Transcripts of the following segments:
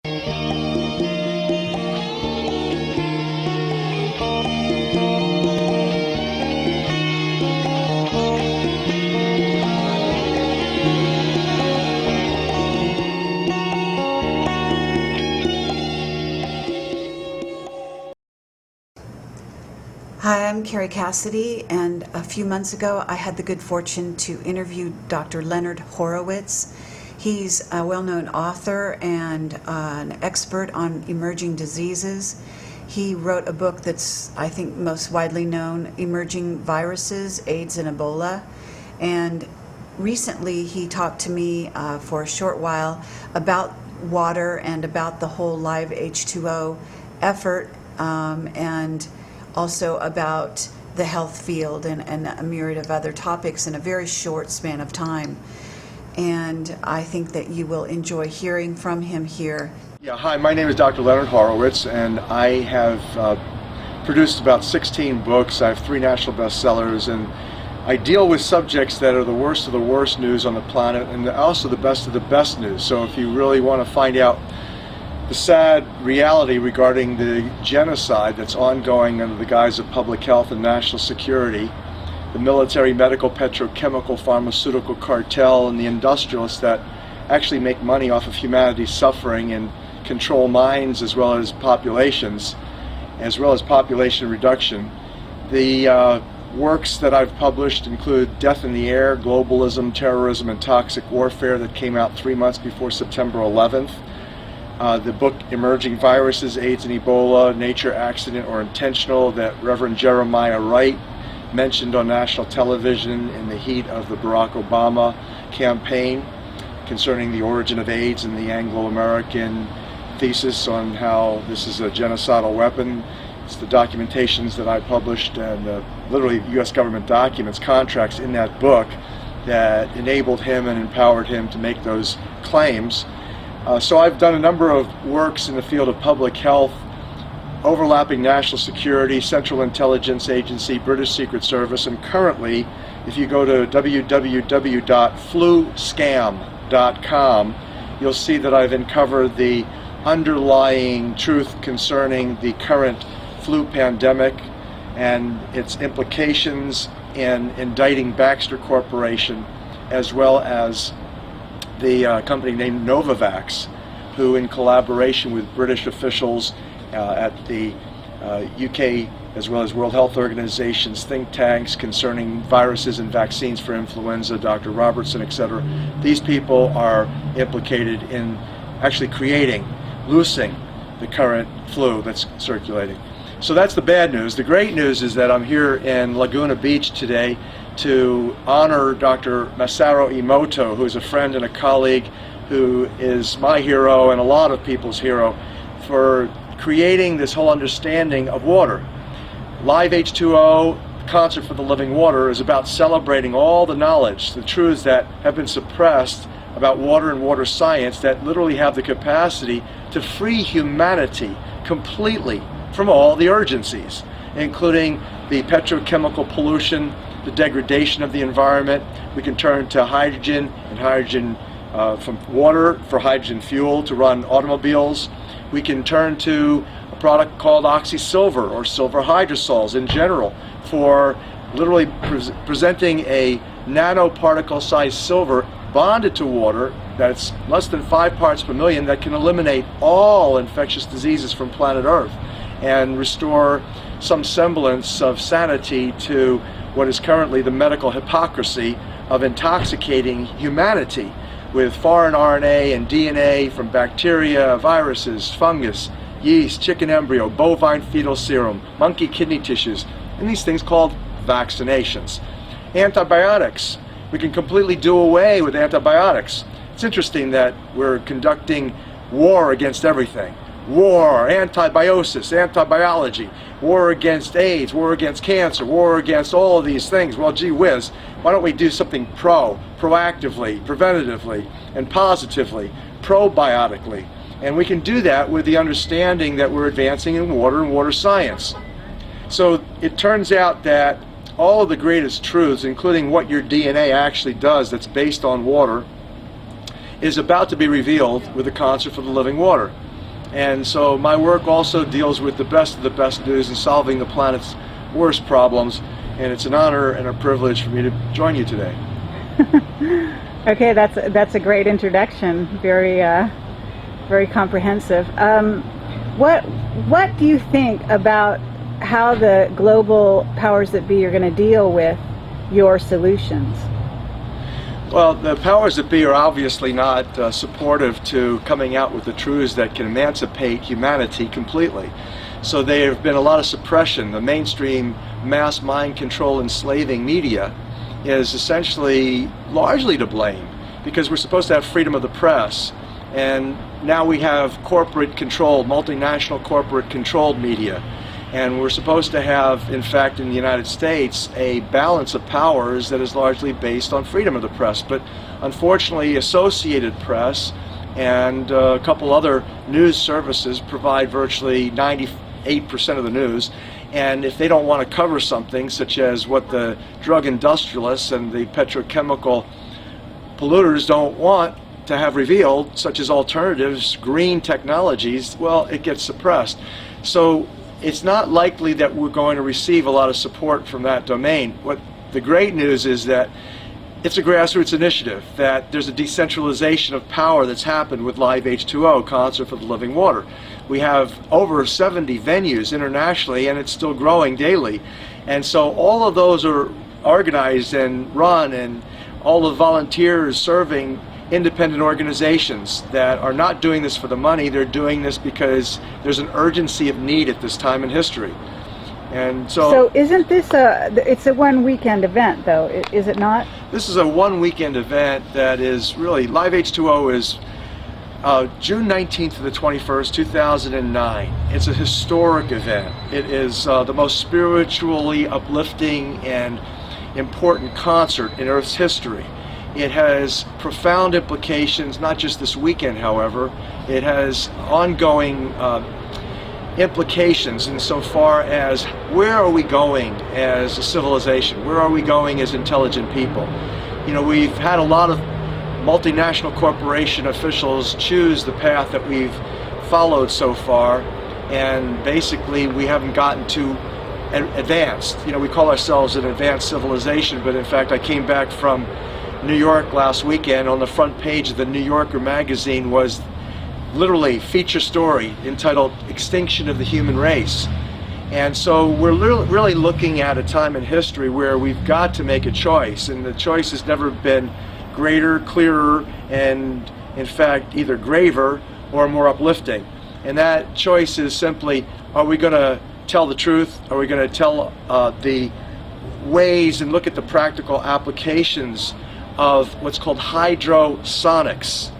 Hi, I'm Carrie Cassidy, and a few months ago I had the good fortune to interview Dr. Len Horowitz. He's a well-known author and an expert on emerging diseases. He wrote a book that's, I think, most widely known, Emerging Viruses, AIDS and Ebola. And recently he talked to me for a short while about water and about the whole live H2O effort, and also about the health field and a myriad of other topics in a very short span of time. And I think that you will enjoy hearing from him here. Yeah, hi, my name is Dr. Len Horowitz, and I have produced about 16 books. I have 3 national bestsellers, and I deal with subjects that are the worst of the worst news on the planet and also the best of the best news. So if you really want to find out the sad reality regarding the genocide that's ongoing under the guise of public health and national security, the military, medical, petrochemical, pharmaceutical cartel, and the industrialists that actually make money off of humanity's suffering and control minds as well as populations, as well as population reduction. The works that I've published include Death in the Air, Globalism, Terrorism, and Toxic Warfare that came out 3 months before September 11th. The book Emerging Viruses, AIDS and Ebola, Nature, Accident, or Intentional, that Reverend Jeremiah Wright mentioned on national television in the heat of the Barack Obama campaign concerning the origin of AIDS and the Anglo-American thesis on how this is a genocidal weapon. It's the documentations that I published and literally U.S. government documents, contracts in that book that enabled him and empowered him to make those claims. So I've done a number of works in the field of public health, overlapping national security, Central Intelligence Agency, British Secret Service, and currently, if you go to www.fluscam.com, you'll see that I've uncovered the underlying truth concerning the current flu pandemic and its implications in indicting Baxter Corporation, as well as the company named Novavax, who in collaboration with British officials at the UK as well as World Health Organization's think tanks concerning viruses and vaccines for influenza, Dr. Robertson, etc. These people are implicated in actually loosing the current flu that's circulating. So that's the bad news. The great news is that I'm here in Laguna Beach today to honor Dr. Masaru Emoto, who is a friend and a colleague who is my hero and a lot of people's hero for creating this whole understanding of water. Live H2O, Concert for the Living Water, is about celebrating all the knowledge, the truths that have been suppressed about water and water science that literally have the capacity to free humanity completely from all the urgencies, including the petrochemical pollution, the degradation of the environment. We can turn to hydrogen and hydrogen from water for hydrogen fuel to run automobiles. We can turn to a product called oxysilver or silver hydrosols in general for literally presenting a nanoparticle-sized silver bonded to water that's less than 5 parts per million that can eliminate all infectious diseases from planet Earth and restore some semblance of sanity to what is currently the medical hypocrisy of intoxicating humanity with foreign RNA and DNA from bacteria, viruses, fungus, yeast, chicken embryo, bovine fetal serum, monkey kidney tissues, and these things called vaccinations. Antibiotics. We can completely do away with antibiotics. It's interesting that we're conducting war against everything. War, antibiosis, antibiology, war against AIDS, war against cancer, war against all of these things. Well, gee whiz, why don't we do something proactively, preventatively, and positively, probiotically? And we can do that with the understanding that we're advancing in water and water science. So it turns out that all of the greatest truths, including what your DNA actually does that's based on water, is about to be revealed with the Concert for the Living Water. And so my work also deals with the best of the best news and solving the planet's worst problems. And it's an honor and a privilege for me to join you today. Okay, that's a great introduction. Very very comprehensive. What do you think about how the global powers that be are going to deal with your solutions? Well, the powers that be are obviously not supportive to coming out with the truths that can emancipate humanity completely. So there have been a lot of suppression. The mainstream mass mind control enslaving media is essentially largely to blame, because we're supposed to have freedom of the press, and now we have corporate controlled, multinational corporate controlled media. And we're supposed to have, in fact, in the United States, a balance of powers that is largely based on freedom of the press. But unfortunately, Associated Press and a couple other news services provide virtually 98% of the news. And if they don't want to cover something, such as what the drug industrialists and the petrochemical polluters don't want to have revealed, such as alternatives, green technologies, well, it gets suppressed. So it's not likely that we're going to receive a lot of support from that domain. What the great news is that it's a grassroots initiative, that there's a decentralization of power that's happened with Live H2O, Concert for the Living Water. We have over 70 venues internationally, and it's still growing daily. And so all of those are organized and run, and all the volunteers serving independent organizations that are not doing this for the money. They're doing this because there's an urgency of need at this time in history. And so isn't this it's a one weekend event, though, is it not? This is a one weekend event that is really, Live H2O is June 19th to the 21st, 2009. It's a historic event. It is the most spiritually uplifting and important concert in Earth's history. It has profound implications, not just this weekend, however. It has ongoing implications insofar as where are we going as a civilization? Where are we going as intelligent people? You know, we've had a lot of multinational corporation officials choose the path that we've followed so far, and basically we haven't gotten too advanced. You know, we call ourselves an advanced civilization, but in fact I came back from New York last weekend. On the front page of the New Yorker magazine was literally feature story entitled Extinction of the Human Race. And so we're really looking at a time in history where we've got to make a choice, and the choice has never been greater, clearer, and in fact either graver or more uplifting. And that choice is simply, are we going to tell the truth? Are we going to tell the ways and look at the practical applications of what's called hydrosonics?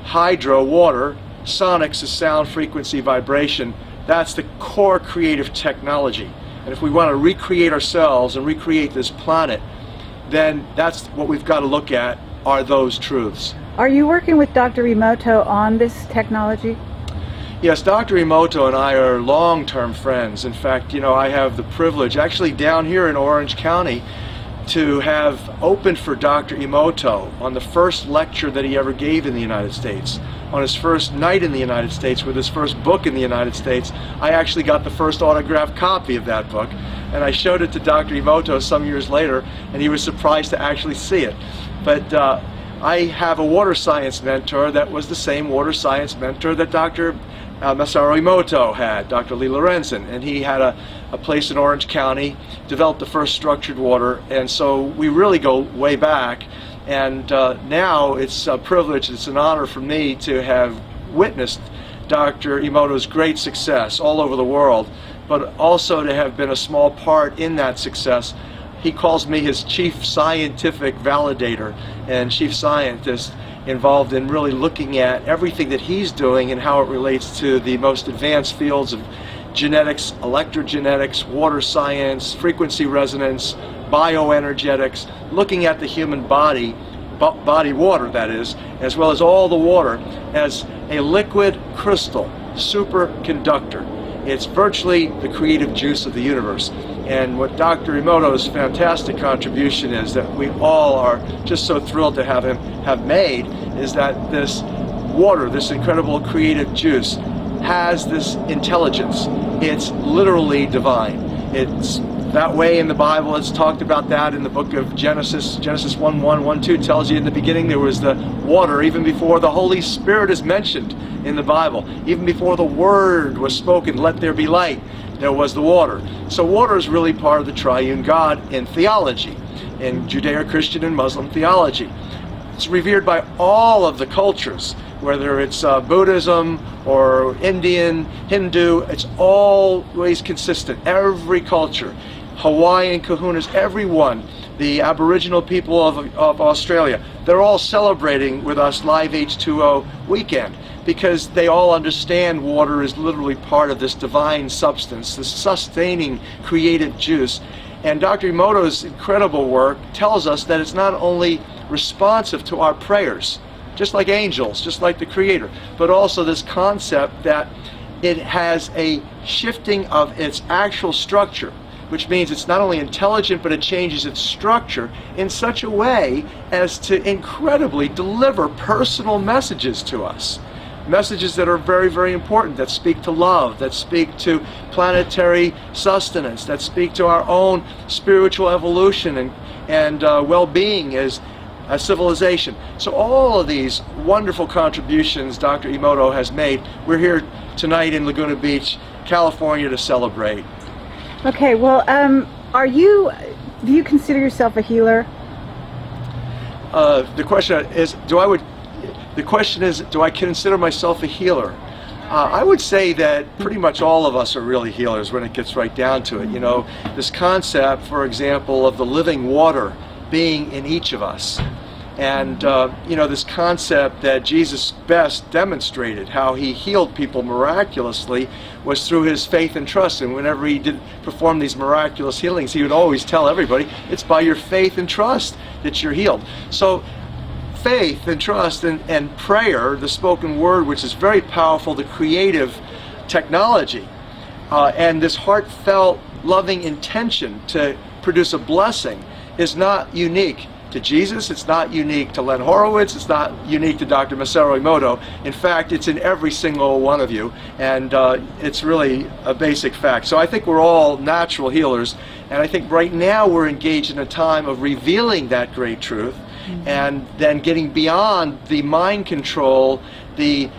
Hydro, water, sonics is sound, frequency, vibration. That's the core creative technology. And if we want to recreate ourselves and recreate this planet, then that's what we've got to look at, are those truths. Are you working with Dr. Emoto on this technology? Yes, Dr. Emoto and I are long-term friends. In fact, you know, I have the privilege, actually down here in Orange County, to have opened for Dr. Emoto on the first lecture that he ever gave in the United States. On his first night in the United States with his first book in the United States, I actually got the first autographed copy of that book, and I showed it to Dr. Emoto some years later, and he was surprised to actually see it. But I have a water science mentor that was the same water science mentor that Dr. Masaru Emoto had, Dr. Lee Lorenzen, and he had a place in Orange County, developed the first structured water, and so we really go way back. And now it's a privilege, it's an honor for me to have witnessed Dr. Emoto's great success all over the world, but also to have been a small part in that success. He calls me his chief scientific validator and chief scientist, involved in really looking at everything that he's doing and how it relates to the most advanced fields of genetics, electrogenetics, water science, frequency resonance, bioenergetics, looking at the human body water, that is, as well as all the water, as a liquid crystal superconductor. It's virtually the creative juice of the universe. And what Dr. Emoto's fantastic contribution is, that we all are just so thrilled to have him have made, is that this water, this incredible creative juice, has this intelligence. It's literally divine. It's that way in the Bible. It's talked about that in the book of Genesis. Genesis 1:1, 1:2 tells you in the beginning there was the water, even before the Holy Spirit is mentioned in the Bible. Even before the word was spoken, let there be light, there was the water. So water is really part of the triune God in theology, in Judeo-Christian and Muslim theology. It's revered by all of the cultures, whether it's Buddhism or Indian, Hindu. It's always consistent. Every culture, Hawaiian kahunas, everyone, the Aboriginal people of Australia, they're all celebrating with us Live H2O weekend, because they all understand water is literally part of this divine substance, this sustaining creative juice. And Dr. Emoto's incredible work tells us that it's not only responsive to our prayers, just like angels, just like the Creator, but also this concept that it has a shifting of its actual structure, which means it's not only intelligent, but it changes its structure in such a way as to incredibly deliver personal messages to us. Messages that are very, very important, that speak to love, that speak to planetary sustenance, that speak to our own spiritual evolution and well-being as a civilization. So all of these wonderful contributions Dr. Emoto has made, we're here tonight in Laguna Beach, California, to celebrate. Okay, well, do you consider yourself a healer? The question is, do I consider myself a healer? I would say that pretty much all of us are really healers when it gets right down to it. You know, this concept, for example, of the living water being in each of us. And, you know, this concept that Jesus best demonstrated how he healed people miraculously was through his faith and trust. And whenever he did perform these miraculous healings, he would always tell everybody, it's by your faith and trust that you're healed. So faith and trust and prayer, the spoken word, which is very powerful, the creative technology, and this heartfelt, loving intention to produce a blessing is not unique to Jesus, it's not unique to Len Horowitz, it's not unique to Dr. Masaru Emoto. In fact, it's in every single one of you, and it's really a basic fact. So I think we're all natural healers, and I think right now we're engaged in a time of revealing that great truth, and then getting beyond the mind control, the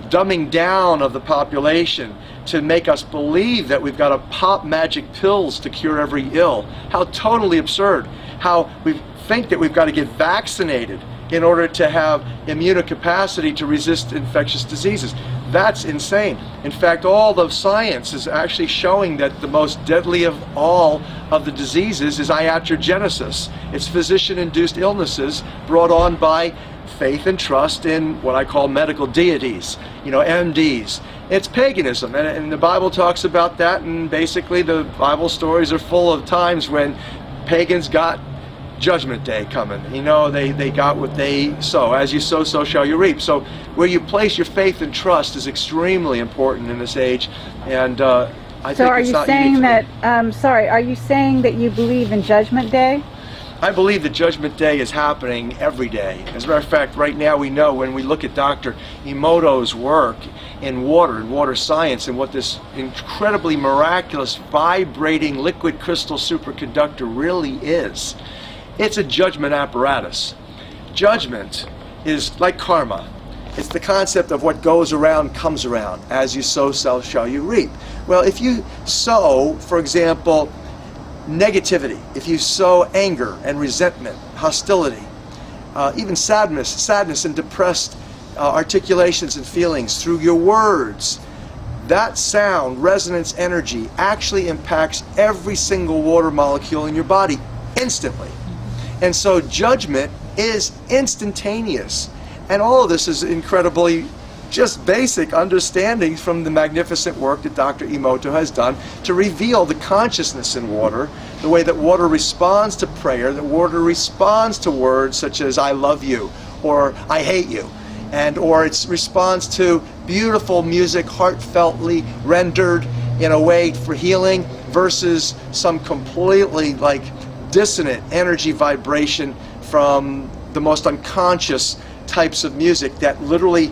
dumbing down of the population to make us believe that we've got to pop magic pills to cure every ill. How totally absurd. How we think that we've got to get vaccinated in order to have immunocapacity to resist infectious diseases. That's insane. In fact, all of science is actually showing that the most deadly of all of the diseases is iatrogenesis. It's physician-induced illnesses brought on by faith and trust in what I call medical deities, you know, MDs. It's paganism, and the Bible talks about that, and basically the Bible stories are full of times when pagans got Judgment Day coming. You know, they got what they sow. As you sow, so shall you reap. So where you place your faith and trust is extremely important in this age, and I think it's not unique to me. Are you saying that you believe in Judgment Day? I believe that Judgment Day is happening every day. As a matter of fact, right now we know when we look at Dr. Emoto's work in water science, and what this incredibly miraculous vibrating liquid crystal superconductor really is. It's a judgment apparatus. Judgment is like karma. It's the concept of what goes around comes around. As you sow, so shall you reap. Well, if you sow, for example, negativity, if you sow anger and resentment, hostility, even sadness and depressed articulations and feelings through your words, that sound, resonance energy actually impacts every single water molecule in your body instantly. And so judgment is instantaneous. And all of this is incredibly just basic understandings from the magnificent work that Dr. Emoto has done to reveal the consciousness in water, the way that water responds to prayer, that water responds to words such as I love you or I hate you, and or it responds to beautiful music heartfeltly rendered in a way for healing versus some completely like dissonant energy vibration from the most unconscious types of music that literally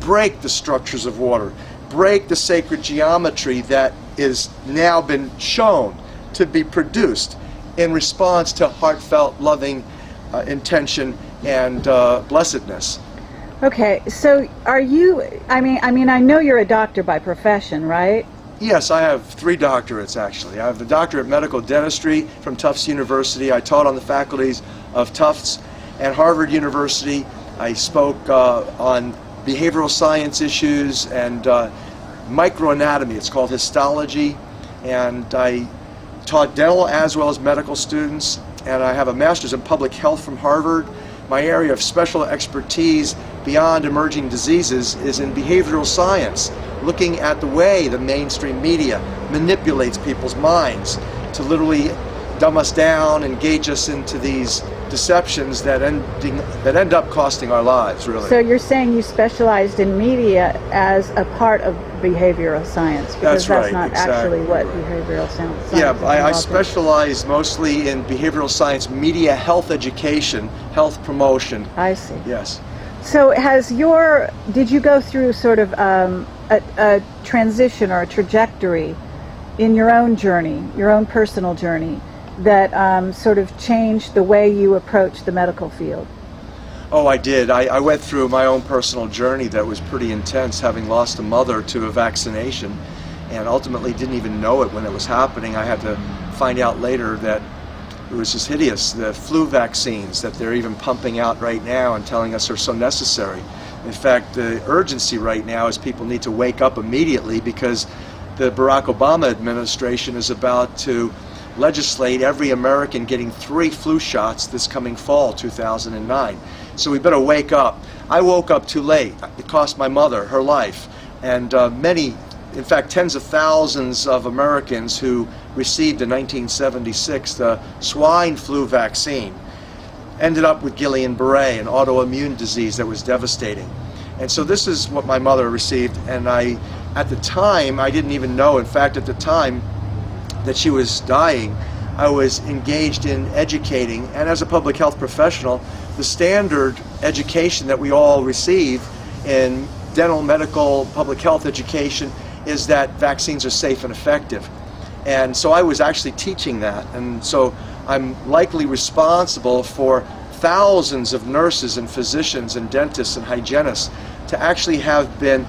break the structures of water. break the sacred geometry that is now been shown to be produced in response to heartfelt, loving intention and blessedness. Okay, so are you, I mean, I know you're a doctor by profession, right? Yes, I have 3 doctorates actually. I have the doctorate of medical dentistry from Tufts University. I taught on the faculties of Tufts and Harvard University. I spoke on behavioral science issues and microanatomy. It's called histology. And I taught dental as well as medical students. And I have a master's in public health from Harvard. My area of special expertise beyond emerging diseases is in behavioral science, looking at the way the mainstream media manipulates people's minds to literally dumb us down, engage us into these deceptions that end up costing our lives, really. So you're saying you specialized in media as a part of behavioral science, because That's right, not exactly. actually what behavioral science is. Yeah, I involved in. specialize mostly in behavioral science, media, health education, health promotion. I see. Yes. So did you go through sort of a transition or a trajectory in your own journey, your own personal journey, that sort of changed the way you approach the medical field? Oh, I did. I went through my own personal journey that was pretty intense, having lost a mother to a vaccination, and ultimately didn't even know it when it was happening. I had to find out later that it was just hideous. The flu vaccines that they're even pumping out right now and telling us are so necessary. In fact, the urgency right now is people need to wake up immediately, because the Barack Obama administration is about to legislate every American getting 3 flu shots this coming fall, 2009. So we better wake up. I woke up too late. It cost my mother her life, and many, in fact tens of thousands of Americans who received in 1976 the swine flu vaccine ended up with Guillain-Barré, an autoimmune disease that was devastating. And so this is what my mother received, and at the time, I didn't even know, in fact, at the time that she was dying, I was engaged in educating, and as a public health professional, the standard education that we all receive in dental, medical, public health education is that vaccines are safe and effective. And so I was actually teaching that, and so I'm likely responsible for thousands of nurses and physicians and dentists and hygienists to actually have been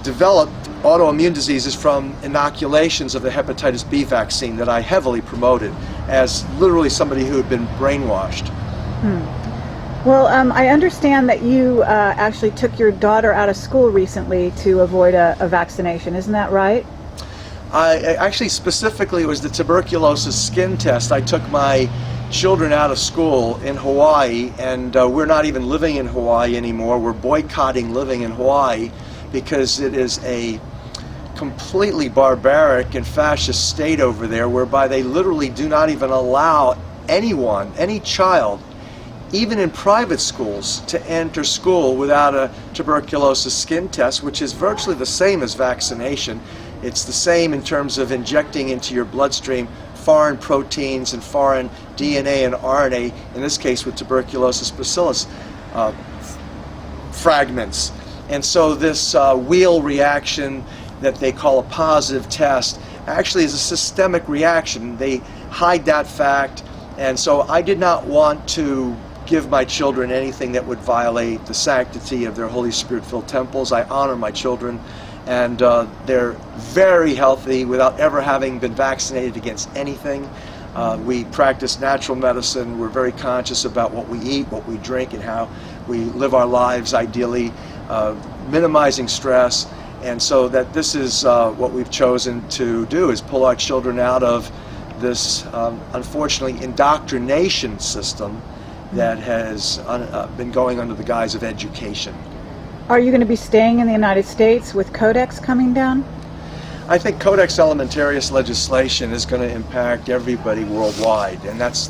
developed autoimmune diseases from inoculations of the hepatitis B vaccine that I heavily promoted as literally somebody who had been brainwashed. Well, I understand that you actually took your daughter out of school recently to avoid a vaccination. Isn't that right? Actually, specifically, it was the tuberculosis skin test. I took my children out of school in Hawaii, and we're not even living in Hawaii anymore. We're boycotting living in Hawaii because it is a completely barbaric and fascist state over there, whereby they literally do not even allow anyone, any child, even in private schools, to enter school without a tuberculosis skin test, which is virtually the same as vaccination. It's the same in terms of injecting into your bloodstream foreign proteins and foreign DNA and RNA, in this case with tuberculosis bacillus fragments. And so this wheel reaction that they call a positive test actually is a systemic reaction. They hide that fact, and so I did not want to give my children anything that would violate the sanctity of their Holy Spirit-filled temples. I honor my children, and they're very healthy without ever having been vaccinated against anything. We practice natural medicine. We're very conscious about what we eat, what we drink, and how we live our lives, ideally minimizing stress. And so that this is what we've chosen to do, is pull our children out of this, unfortunately, indoctrination system that has been going under the guise of education. Are you going to be staying in the United States with Codex coming down? I think Codex Alimentarius legislation is going to impact everybody worldwide, and that's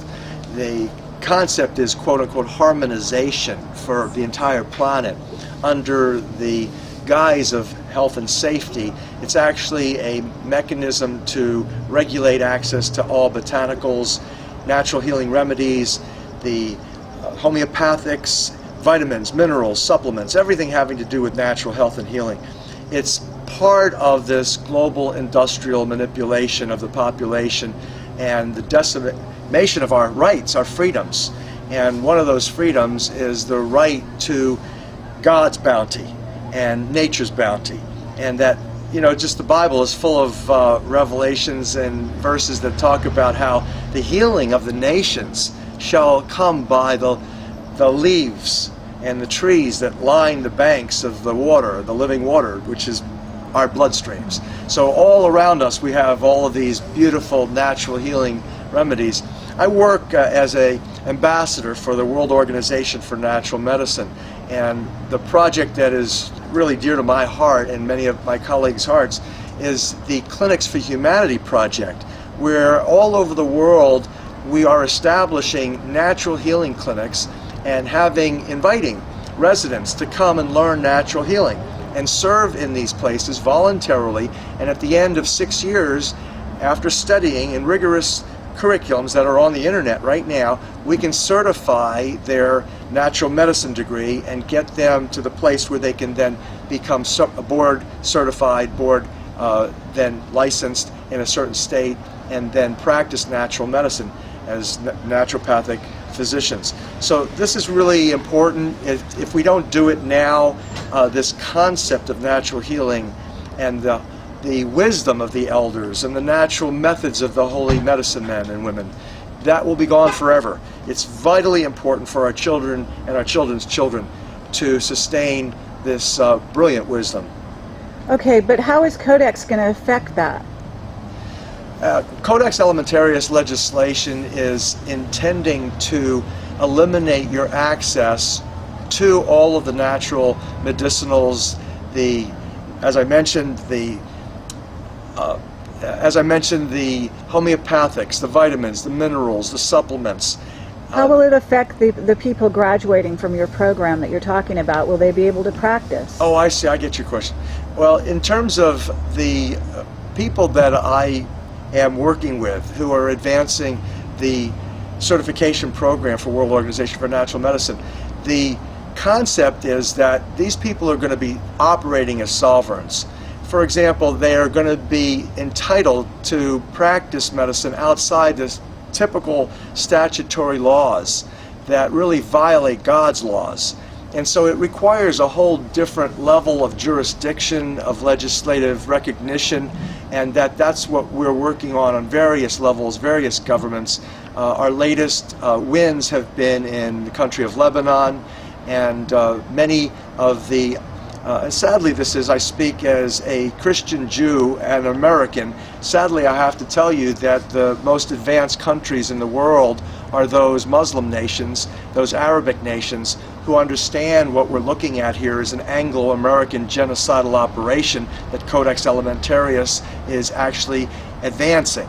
the concept is quote-unquote harmonization for the entire planet under the guise of health and safety. It's actually a mechanism to regulate access to all botanicals, natural healing remedies, the homeopathics, vitamins, minerals, supplements, everything having to do with natural health and healing. It's part of this global industrial manipulation of the population and the decimation of our rights, our freedoms. And one of those freedoms is the right to God's bounty and nature's bounty. And that, just the Bible is full of revelations and verses that talk about how the healing of the nations shall come by the leaves and the trees that line the banks of the water, the living water, which is our bloodstreams. So all around us we have all of these beautiful natural healing remedies. I work as an ambassador for the World Organization for Natural Medicine, and the project that is really dear to my heart and many of my colleagues' hearts is the Clinics for Humanity project, where all over the world we are establishing natural healing clinics and inviting residents to come and learn natural healing and serve in these places voluntarily. And at the end of 6 years, after studying in rigorous curriculums that are on the internet right now, we can certify their natural medicine degree and get them to the place where they can then become board certified, then licensed in a certain state, and then practice natural medicine as naturopathic physicians. So this is really important. If we don't do it now, this concept of natural healing and the wisdom of the elders and the natural methods of the holy medicine men and women, that will be gone forever. It's vitally important for our children and our children's children to sustain this brilliant wisdom. Okay, but how is Codex going to affect that? Codex Alimentarius legislation is intending to eliminate your access to all of the natural medicinals, as I mentioned, the homeopathics, the vitamins, the minerals, the supplements. How will it affect the people graduating from your program that you're talking about? Will they be able to practice? Oh, I see. I get your question. Well, in terms of the people that I am working with who are advancing the certification program for World Organization for Natural Medicine, the concept is that these people are going to be operating as sovereigns. For example, they are going to be entitled to practice medicine outside the typical statutory laws that really violate God's laws. And so it requires a whole different level of jurisdiction, of legislative recognition, and that's what we're working on various levels, various governments. Our latest wins have been in the country of Lebanon, and many of the sadly, I speak as a Christian Jew and American. Sadly, I have to tell you that the most advanced countries in the world are those Muslim nations, those Arabic nations, who understand what we're looking at here is an Anglo-American genocidal operation that Codex Alimentarius is actually advancing.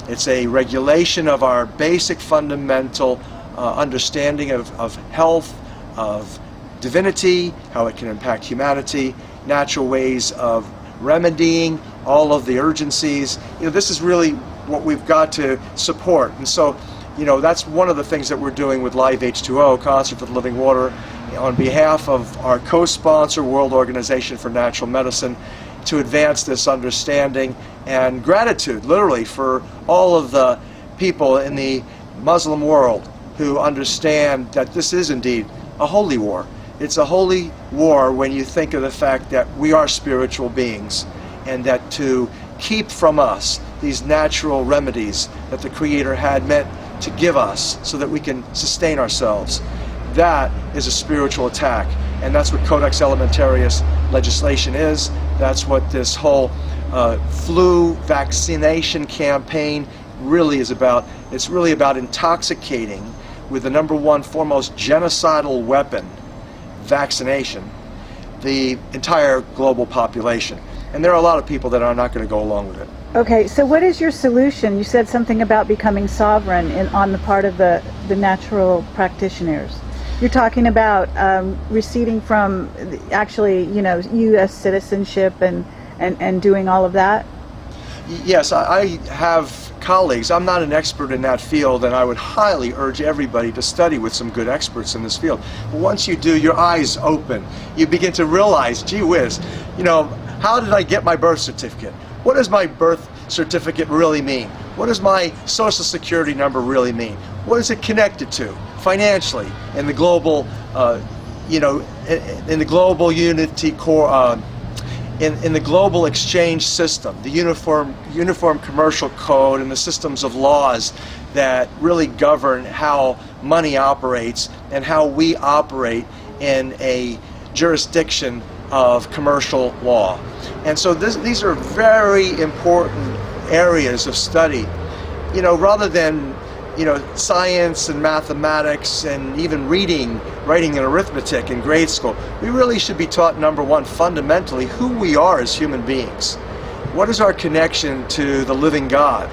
It's a regulation of our basic fundamental understanding of health, of divinity, how it can impact humanity, natural ways of remedying all of the urgencies. This is really what we've got to support. And so, that's one of the things that we're doing with Live H2O, Concert for the Living Water, on behalf of our co-sponsor, World Organization for Natural Medicine, to advance this understanding and gratitude, literally, for all of the people in the Muslim world who understand that this is indeed a holy war. It's a holy war when you think of the fact that we are spiritual beings, and that to keep from us these natural remedies that the Creator had meant to give us so that we can sustain ourselves, that is a spiritual attack. And that's what Codex Alimentarius legislation is. That's what this whole flu vaccination campaign really is about. It's really about intoxicating with the number one foremost genocidal weapon, vaccination, the entire global population. And there are a lot of people that are not going to go along with it. Okay, so what is your solution? You said something about becoming sovereign on the part of the natural practitioners. You're talking about receding from actually, U.S. citizenship and doing all of that? Yes, I have colleagues. I'm not an expert in that field, and I would highly urge everybody to study with some good experts in this field. But once you do, your eyes open. You begin to realize, gee whiz, How did I get my birth certificate? What does my birth certificate really mean? What does my social security number really mean? What is it connected to financially in the global, in the global unity core, in the global exchange system, the uniform commercial code and the systems of laws that really govern how money operates and how we operate in a jurisdiction of commercial law. And so these are very important areas of study. Rather than science and mathematics and even reading, writing, and arithmetic in grade school, we really should be taught, number one, fundamentally who we are as human beings. What is our connection to the living God?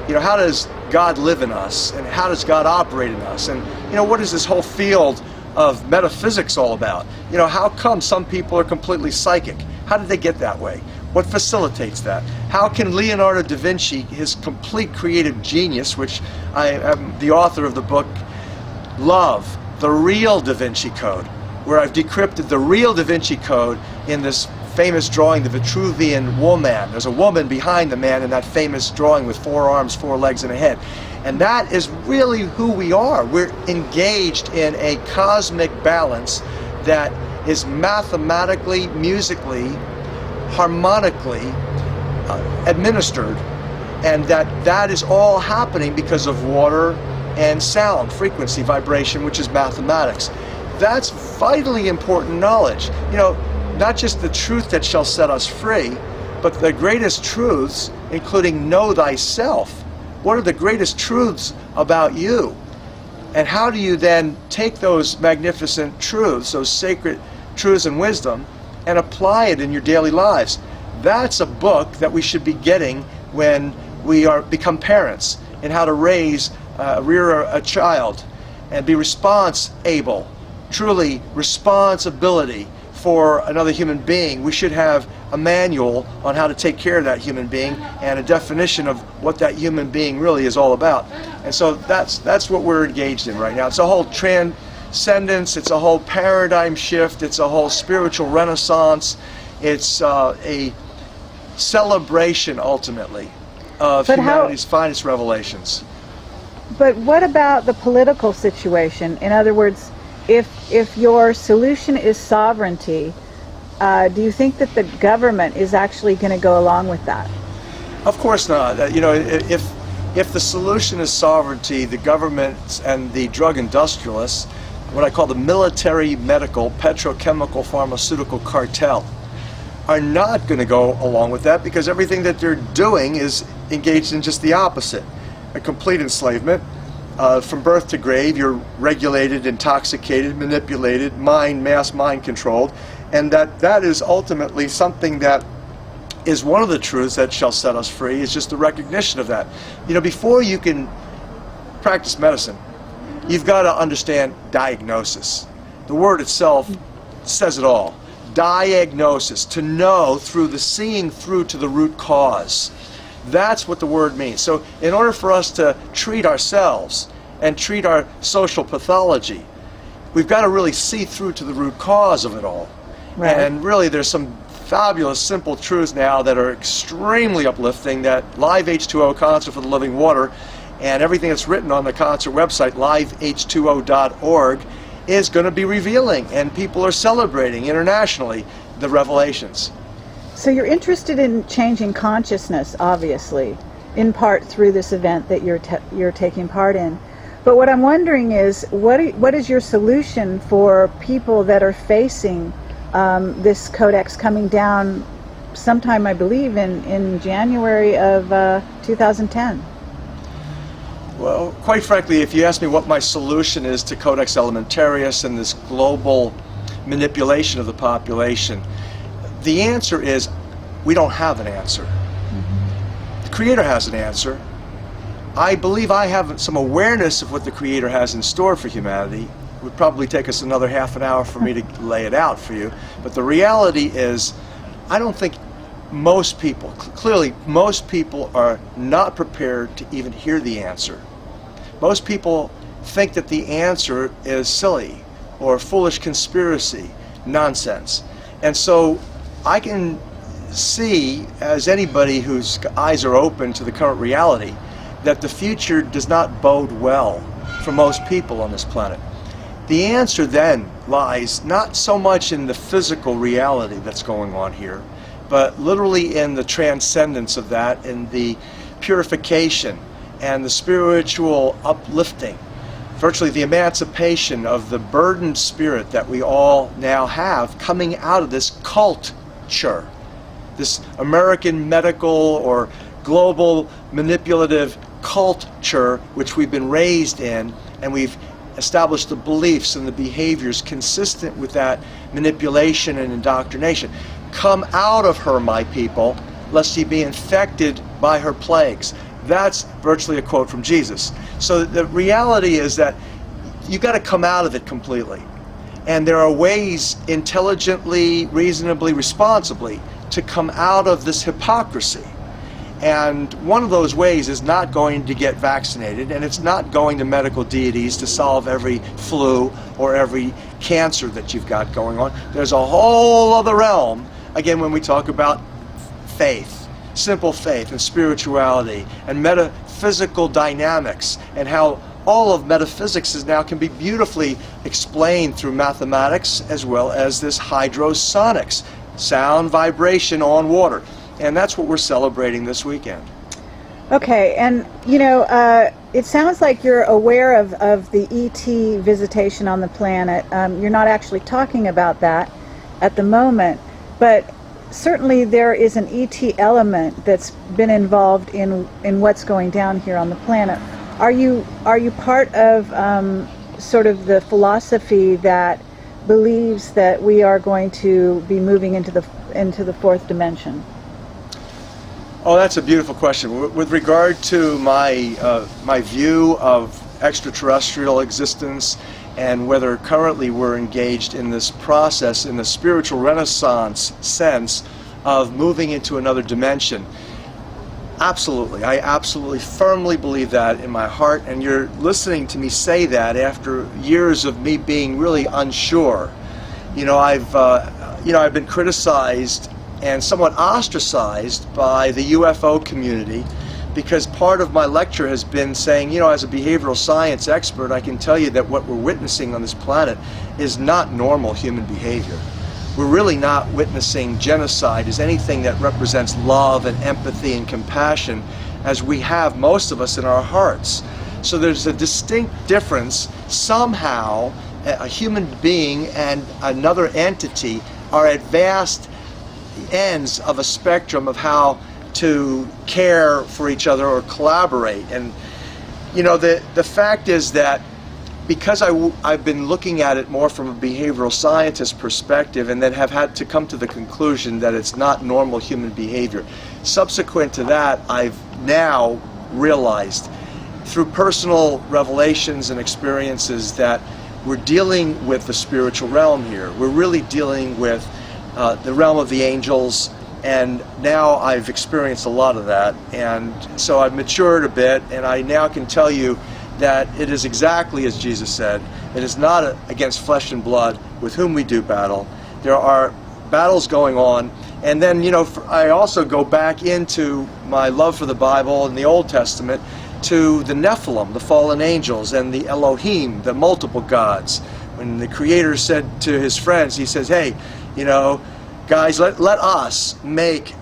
How does God live in us, and how does God operate in us? And what is this whole field of metaphysics all about? How come some people are completely psychic? How did they get that way? What facilitates that? How can Leonardo da Vinci, his complete creative genius, which I am the author of the book Love, the Real Da Vinci Code, where I've decrypted the real Da Vinci Code in this famous drawing, the Vitruvian woman. There's a woman behind the man in that famous drawing with 4 arms, 4 legs, and a head. And that is really who we are. We're engaged in a cosmic balance that is mathematically, musically, harmonically administered, and that is all happening because of water and sound, frequency, vibration, which is mathematics. That's vitally important knowledge. Not just the truth that shall set us free, but the greatest truths, including know thyself. What are the greatest truths about you? And how do you then take those magnificent truths, those sacred truths and wisdom, and apply it in your daily lives? That's a book that we should be getting when we become parents, and how to rear a child and be responsible, truly responsibility for another human being. We should have a manual on how to take care of that human being and a definition of what that human being really is all about. And so that's what we're engaged in right now. It's a whole transcendence, it's a whole paradigm shift, it's a whole spiritual renaissance, it's a celebration ultimately of humanity's finest revelations. But what about the political situation? In other words, if your solution is sovereignty, do you think that the government is actually going to go along with that? Of course not. If the solution is sovereignty, the government and the drug industrialists, what I call the military, medical, petrochemical, pharmaceutical cartel, are not going to go along with that, because everything that they're doing is engaged in just the opposite. A complete enslavement. From birth to grave, you're regulated, intoxicated, manipulated, mass mind controlled, and that is ultimately something that is one of the truths that shall set us free, is just the recognition of that. Before you can practice medicine, you've got to understand diagnosis. The word itself says it all. Diagnosis, to know through the seeing through to the root cause. That's what the word means. So in order for us to treat ourselves and treat our social pathology, we've got to really see through to the root cause of it all. Right. And really there's some fabulous simple truths now that are extremely uplifting, that Live H2O, Concert for the Living Water, and everything that's written on the concert website, liveh2o.org, is going to be revealing, and people are celebrating internationally the revelations. So you're interested in changing consciousness, obviously, in part through this event that you're taking part in. But what I'm wondering is, what is your solution for people that are facing this codex coming down sometime, I believe, in January of 2010? Well, quite frankly, if you ask me what my solution is to Codex Alimentarius and this global manipulation of the population, the answer is we don't have an answer. Mm-hmm. The Creator has an answer. I believe I have some awareness of what the Creator has in store for humanity. It would probably take us another half an hour for me to lay it out for you. But the reality is, I don't think most people, clearly most people are not prepared to even hear the answer. Most people think that the answer is silly or foolish conspiracy, nonsense. And so I can see, as anybody whose eyes are open to the current reality, that the future does not bode well for most people on this planet. The answer then lies not so much in the physical reality that's going on here, but literally in the transcendence of that, in the purification and the spiritual uplifting, virtually the emancipation of the burdened spirit that we all now have coming out of this culture, this American medical or global manipulative culture which we've been raised in, and we've established the beliefs and the behaviors consistent with that manipulation and indoctrination. Come out of her, my people, lest ye be infected by her plagues. That's virtually a quote from Jesus. So the reality is that you've got to come out of it completely. And there are ways, intelligently, reasonably, responsibly, to come out of this hypocrisy. And one of those ways is not going to get vaccinated, and it's not going to medical deities to solve every flu or every cancer that you've got going on. There's a whole other realm, again, when we talk about faith, simple faith and spirituality and metaphysical dynamics, and how all of metaphysics is now can be beautifully explained through mathematics as well as this hydrosonics, sound vibration on water. And that's what we're celebrating this weekend. Okay, and it sounds like you're aware of the ET visitation on the planet. You're not actually talking about that at the moment, but certainly there is an ET element that's been involved in what's going down here on the planet. Are you part of sort of the philosophy that believes that we are going to be moving into the fourth dimension? Oh, that's a beautiful question. With regard to my view of extraterrestrial existence and whether currently we're engaged in this process in the spiritual renaissance sense of moving into another dimension, absolutely. I absolutely firmly believe that in my heart, and you're listening to me say that after years of me being really unsure. I've been criticized and somewhat ostracized by the UFO community because part of my lecture has been saying, as a behavioral science expert, I can tell you that what we're witnessing on this planet is not normal human behavior. We're really not witnessing genocide as anything that represents love and empathy and compassion as we have, most of us, in our hearts. So there's a distinct difference. Somehow a human being and another entity are at vast ends of a spectrum of how to care for each other or collaborate. And the fact is that because I've been looking at it more from a behavioral scientist perspective, and then have had to come to the conclusion that it's not normal human behavior, subsequent to that I've now realized through personal revelations and experiences that we're dealing with the spiritual realm here. We're really dealing with the realm of the angels, and now I've experienced a lot of that, and so I've matured a bit, and I now can tell you that it is exactly as Jesus said. It is not against flesh and blood with whom we do battle. There are battles going on, and then I also go back into my love for the Bible and the Old Testament to the Nephilim, the fallen angels, and the Elohim, the multiple gods. When the Creator said to his friends, he says, hey, guys, let us make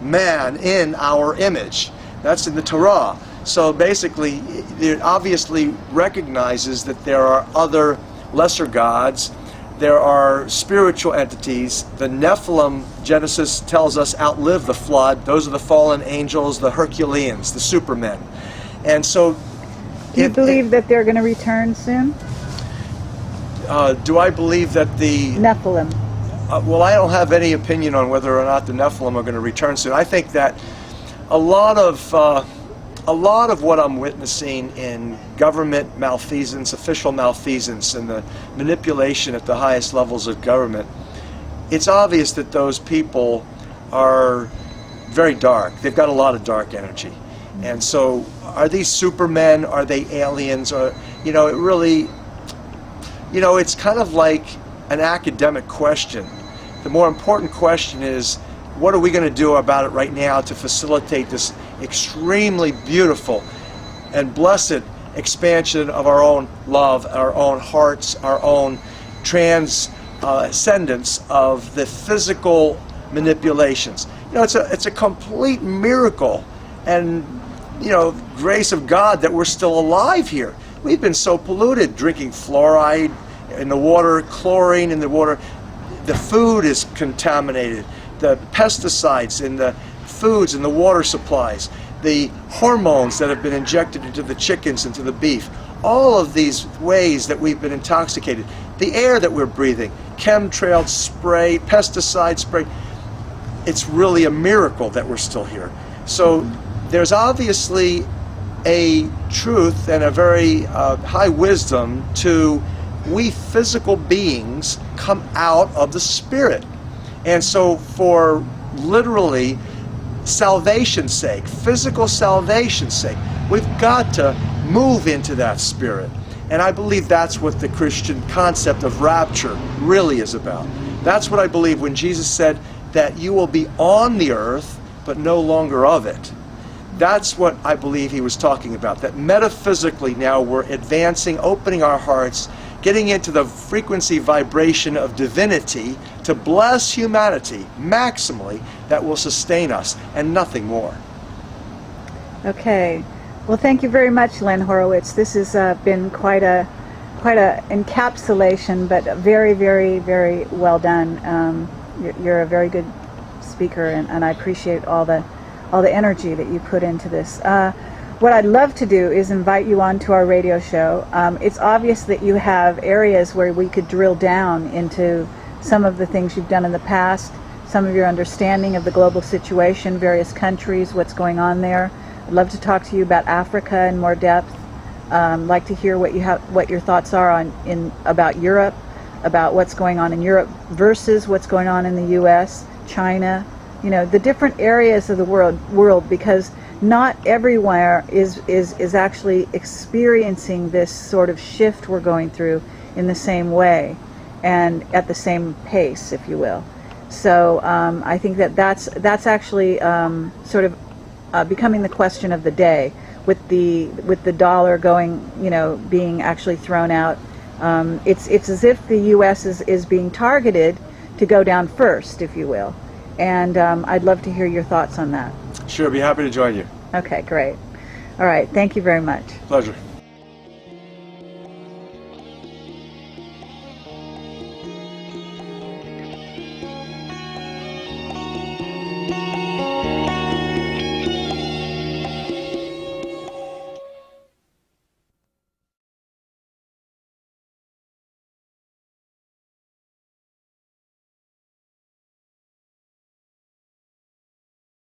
man in our image. That's in the Torah. So basically, it obviously recognizes that there are other lesser gods. There are spiritual entities. The Nephilim, Genesis tells us, outlive the flood. Those are the fallen angels, the Herculeans, the supermen. And so... Do you believe that they're going to return soon? Do I believe that the... Nephilim. Well, I don't have any opinion on whether or not the Nephilim are going to return soon. I think that a lot of what I'm witnessing in government malfeasance, official malfeasance, and the manipulation at the highest levels of government, it's obvious that those people are very dark. They've got a lot of dark energy. And so are these supermen? Are they aliens? Or, it really, it's kind of like an academic question. The more important question is, what are we going to do about it right now to facilitate this extremely beautiful and blessed expansion of our own love, our own hearts, our own transcendence of the physical manipulations. You know, it's a complete miracle and, you know, grace of God that we're still alive here. We've been so polluted, drinking fluoride in the water, chlorine in the water. The food is contaminated. The pesticides in the foods and the water supplies. The hormones that have been injected into the chickens, into the beef. All of these ways that we've been intoxicated. The air that we're breathing, chemtrail spray, pesticide spray. It's really a miracle that we're still here. So there's obviously a truth and a very high wisdom to we physical beings come out of the spirit. And so for literally salvation's sake, physical salvation's sake, we've got to move into that spirit. And I believe that's what the Christian concept of rapture really is about. That's what I believe when Jesus said that you will be on the earth, but no longer of it. That's what I believe he was talking about, that metaphysically now we're advancing, opening our hearts, getting into the frequency vibration of divinity to bless humanity maximally, that will sustain us and nothing more. Okay. Well, thank you very much, Len Horowitz. This has been quite a encapsulation, but very, very, very well done. You're a very good speaker, and I appreciate all the energy that you put into this. What I'd love to do is invite you on to our radio show. It's obvious that you have areas where we could drill down into some of the things you've done in the past, some of your understanding of the global situation, various countries, what's going on there. I'd love to talk to you about Africa in more depth. Like to hear what your thoughts are about Europe, about what's going on in Europe versus what's going on in the U.S., China, you know, the different areas of the world, because not everywhere is actually experiencing this sort of shift we're going through in the same way and at the same pace, if you will. So I think that's actually sort of becoming the question of the day, with the dollar going, you know, being actually thrown out. It's as if the U.S. is being targeted to go down first, if you will. And I'd love to hear your thoughts on that. Sure, be happy to join you. Okay, great. All right, thank you very much. Pleasure.